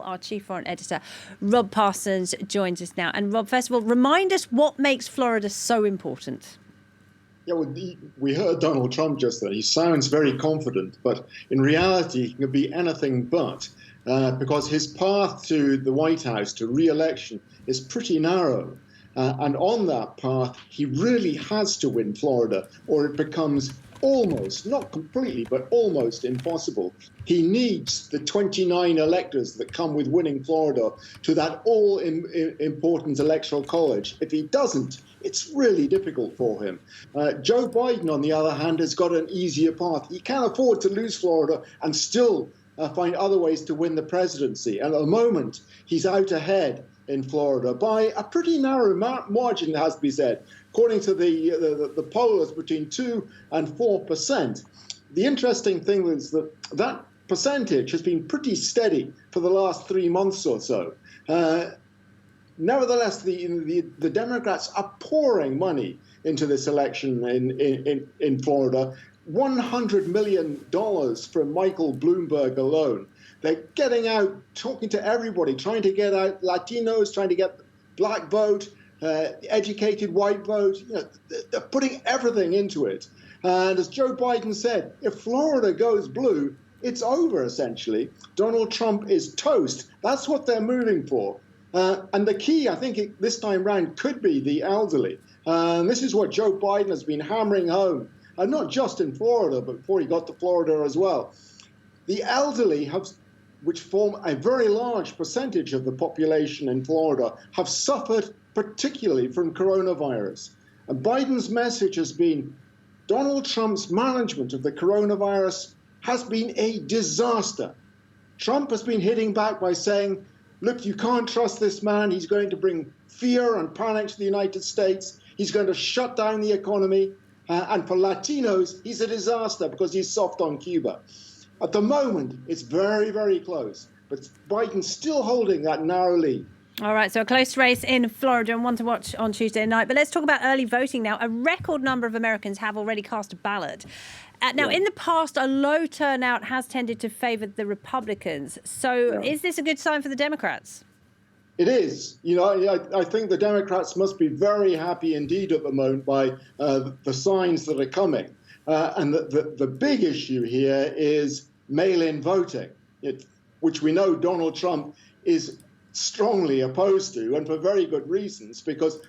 our chief foreign editor, Rob Parsons, joins us now. And Rob, first of all, remind us what makes Florida so important. Yeah, well, we heard Donald Trump just there. He sounds very confident, but in reality, he can be anything but, because his path to the White House, to re-election, is pretty narrow. And on that path, he really has to win Florida, or it becomes almost, not completely, but almost impossible. He needs the 29 electors that come with winning Florida to that all-important electoral college. If he doesn't, it's really difficult for him. Joe Biden, on the other hand, has got an easier path. He can afford to lose Florida and still find other ways to win the presidency. And at the moment, he's out ahead in Florida by a pretty narrow margin, it has to be said. According to the poll, it's between 2 and 4%. The interesting thing is that that percentage has been pretty steady for the last 3 months or so. Nevertheless, the Democrats are pouring money into this election in Florida. $100 million from Michael Bloomberg alone. They're getting out, talking to everybody, trying to get out Latinos, trying to get black vote, educated white vote. You know, they're putting everything into it. And as Joe Biden said, if Florida goes blue, it's over, essentially. Donald Trump is toast. That's what they're moving for. And the key, I think, this time round could be the elderly. This is what Joe Biden has been hammering home, and not just in Florida, but before he got to Florida as well. The elderly, which form a very large percentage of the population in Florida, have suffered particularly from coronavirus. And Biden's message has been, Donald Trump's management of the coronavirus has been a disaster. Trump has been hitting back by saying, look, you can't trust this man. He's going to bring fear and panic to the United States. He's going to shut down the economy. And for Latinos, he's a disaster because he's soft on Cuba. At the moment, it's very, very close. But Biden's still holding that narrow lead. All right, so a close race in Florida and one to watch on Tuesday night. But let's talk about early voting now. A record number of Americans have already cast a ballot. Now, in the past, a low turnout has tended to favour the Republicans. So is this a good sign for the Democrats? It is. You know, I think the Democrats must be very happy indeed at the moment by the signs that are coming. And the big issue here is mail-in voting, which we know Donald Trump is strongly opposed to, and for very good reasons, because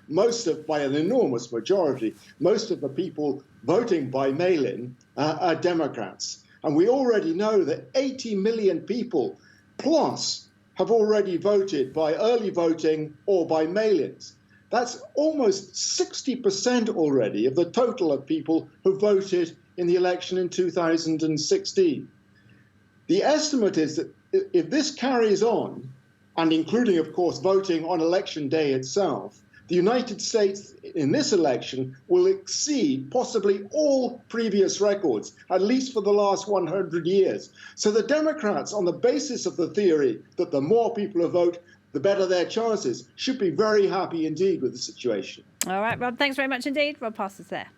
by an enormous majority, most of the people voting by mail-in are Democrats. And we already know that 80 million people plus have already voted by early voting or by mail-ins. That's almost 60% already of the total of people who voted in the election in 2016. The estimate is that if this carries on, and including, of course, voting on election day itself, the United States in this election will exceed possibly all previous records, at least for the last 100 years. So the Democrats, on the basis of the theory that the more people who vote, the better their chances, should be very happy indeed with the situation. All right, Rob, thanks very much indeed. Rob Parsons there.